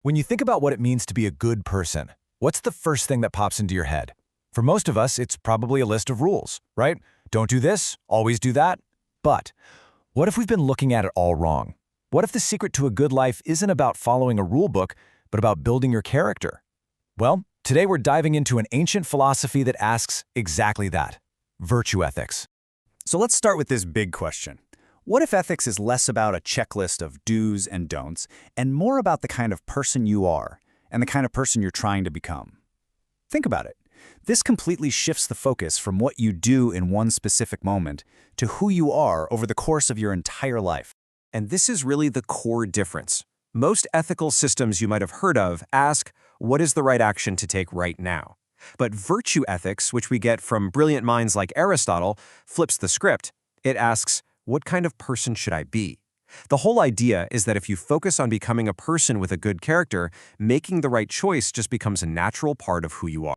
When you think about what it means to be a good person, what's the first thing that pops into your head? For most of us, it's probably a list of rules, right? Don't do this, always do that. But what if we've been looking at it all wrong? What if the secret to a good life isn't about following a rule book, but about building your character? Well, today we're diving into an ancient philosophy that asks exactly that: virtue ethics. So let's start with this big question. What if ethics is less about a checklist of do's and don'ts, and more about the kind of person you are, and the kind of person you're trying to become? Think about it. This completely shifts the focus from what you do in one specific moment to who you are over the course of your entire life. And this is really the core difference. Most ethical systems you might have heard of ask, what is the right action to take right now? But virtue ethics, which we get from brilliant minds like Aristotle, flips the script. It asks, what kind of person should I be? The whole idea is that if you focus on becoming a person with a good character, making the right choice just becomes a natural part of who you are.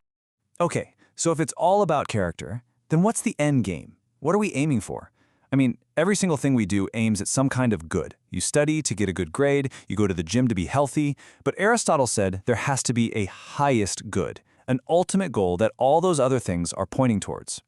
Okay, so if it's all about character, then what's the end game? What are we aiming for? I mean, every single thing we do aims at some kind of good. You study to get a good grade, you go to the gym to be healthy, but Aristotle said there has to be a highest good, an ultimate goal that all those other things are pointing towards.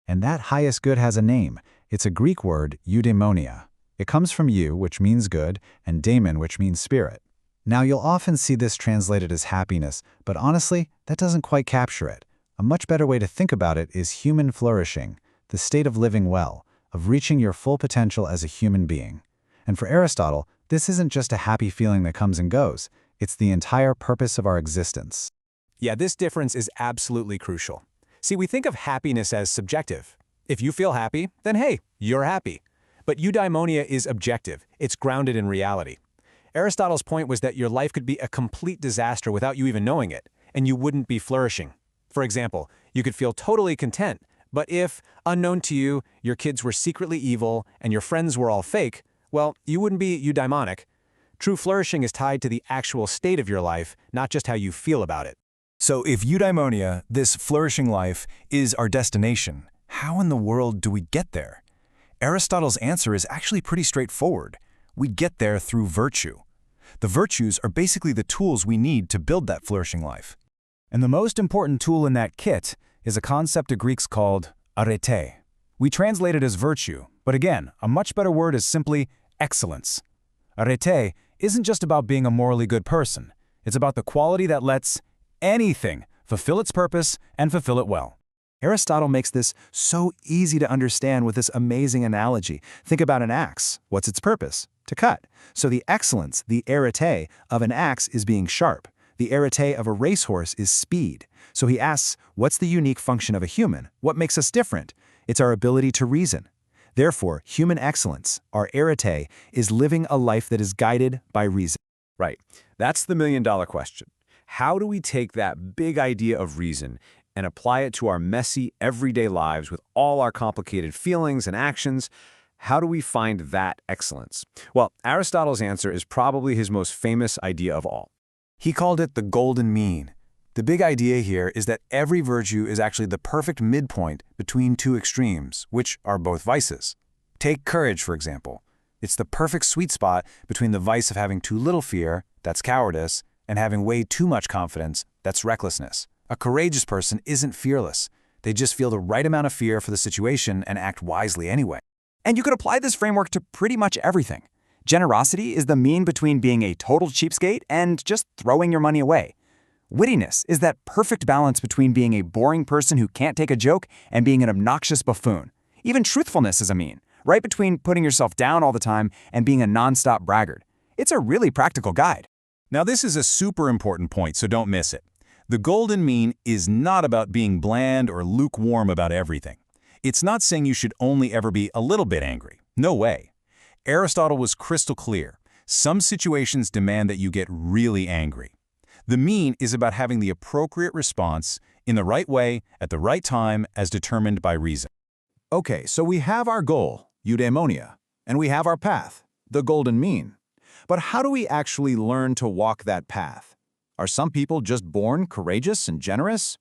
And that highest good has a name. It's a Greek word, eudaimonia. It comes from eu, which means good, and daimon, which means spirit. Now, you'll often see this translated as happiness, but honestly, that doesn't quite capture it. A much better way to think about it is human flourishing, the state of living well, of reaching your full potential as a human being. And for Aristotle, this isn't just a happy feeling that comes and goes. It's the entire purpose of our existence. Yeah, this difference is absolutely crucial. See, we think of happiness as subjective. If you feel happy, then hey, you're happy. But eudaimonia is objective. It's grounded in reality. Aristotle's point was that your life could be a complete disaster without you even knowing it, and you wouldn't be flourishing. For example, you could feel totally content, but if, unknown to you, your kids were secretly evil and your friends were all fake, well, you wouldn't be eudaimonic. True flourishing is tied to the actual state of your life, not just how you feel about it. So if eudaimonia, this flourishing life, is our destination, how in the world do we get there? Aristotle's answer is actually pretty straightforward. We get there through virtue. The virtues are basically the tools we need to build that flourishing life. And the most important tool in that kit is a concept the Greeks called arete. We translate it as virtue, but again, a much better word is simply excellence. Arete isn't just about being a morally good person. It's about the quality that lets anything fulfill its purpose and fulfill it well. Aristotle makes this so easy to understand with this amazing analogy. Think about an axe. What's its purpose? To cut. So the excellence, the arete, of an axe is being sharp. The arete of a racehorse is speed. So he asks, what's the unique function of a human? What makes us different? It's our ability to reason. Therefore, human excellence, our arete, is living a life that is guided by reason. Right. That's the million-dollar question. How do we take that big idea of reason and apply it to our messy, everyday lives with all our complicated feelings and actions? How do we find that excellence? Well, Aristotle's answer is probably his most famous idea of all. He called it the golden mean. The big idea here is that every virtue is actually the perfect midpoint between two extremes, which are both vices. Take courage, for example. It's the perfect sweet spot between the vice of having too little fear, that's cowardice, and having way too much confidence, that's recklessness. A courageous person isn't fearless. They just feel the right amount of fear for the situation and act wisely anyway. And you could apply this framework to pretty much everything. Generosity is the mean between being a total cheapskate and just throwing your money away. Wittiness is that perfect balance between being a boring person who can't take a joke and being an obnoxious buffoon. Even truthfulness is a mean, right between putting yourself down all the time and being a nonstop braggart. It's a really practical guide. Now, this is a super important point, so don't miss it. The golden mean is not about being bland or lukewarm about everything. It's not saying you should only ever be a little bit angry. No way. Aristotle was crystal clear. Some situations demand that you get really angry. The mean is about having the appropriate response in the right way at the right time as determined by reason. Okay, so we have our goal, eudaimonia, and we have our path, the golden mean. But how do we actually learn to walk that path? Are some people just born courageous and generous?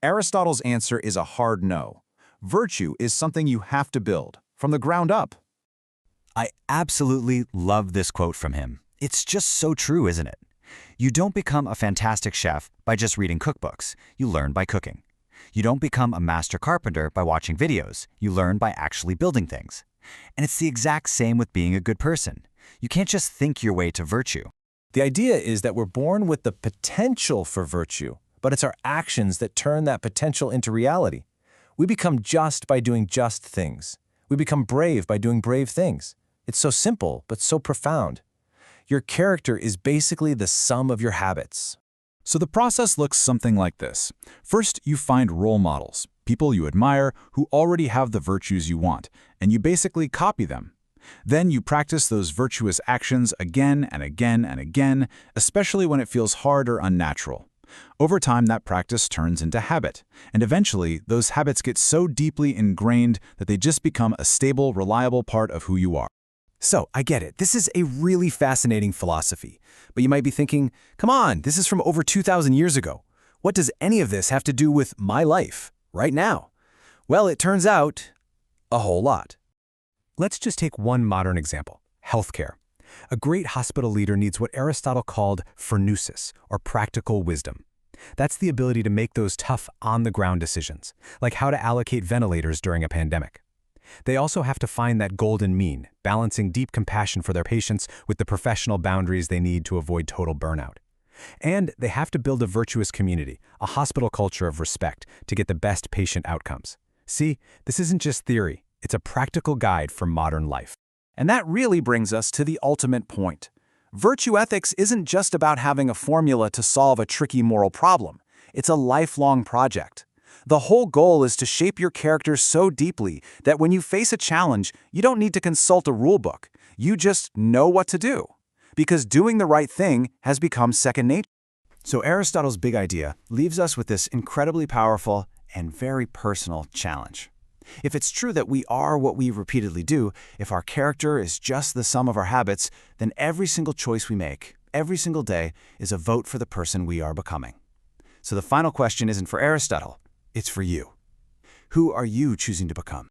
Aristotle's answer is a hard no. Virtue is something you have to build, from the ground up. I absolutely love this quote from him. It's just so true, isn't it? You don't become a fantastic chef by just reading cookbooks. You learn by cooking. You don't become a master carpenter by watching videos. You learn by actually building things. And it's the exact same with being a good person. You can't just think your way to virtue. The idea is that we're born with the potential for virtue, but it's our actions that turn that potential into reality. We become just by doing just things. We become brave by doing brave things. It's so simple, but so profound. Your character is basically the sum of your habits. So the process looks something like this. First, you find role models, people you admire who already have the virtues you want, and you basically copy them. Then you practice those virtuous actions again and again and again, especially when it feels hard or unnatural. Over time, that practice turns into habit, and eventually, those habits get so deeply ingrained that they just become a stable, reliable part of who you are. So, I get it. This is a really fascinating philosophy. But you might be thinking, come on, this is from over 2,000 years ago. What does any of this have to do with my life, right now? Well, it turns out, a whole lot. Let's just take one modern example, healthcare. A great hospital leader needs what Aristotle called phroneusis, or practical wisdom. That's the ability to make those tough, on-the-ground decisions, like how to allocate ventilators during a pandemic. They also have to find that golden mean, balancing deep compassion for their patients with the professional boundaries they need to avoid total burnout. And they have to build a virtuous community, a hospital culture of respect, to get the best patient outcomes. See, this isn't just theory, it's a practical guide for modern life. And that really brings us to the ultimate point. Virtue ethics isn't just about having a formula to solve a tricky moral problem. It's a lifelong project. The whole goal is to shape your character so deeply that when you face a challenge, you don't need to consult a rulebook. You just know what to do. Because doing the right thing has become second nature. So Aristotle's big idea leaves us with this incredibly powerful and very personal challenge. If it's true that we are what we repeatedly do, if our character is just the sum of our habits, then every single choice we make, every single day, is a vote for the person we are becoming. So the final question isn't for Aristotle, it's for you. Who are you choosing to become?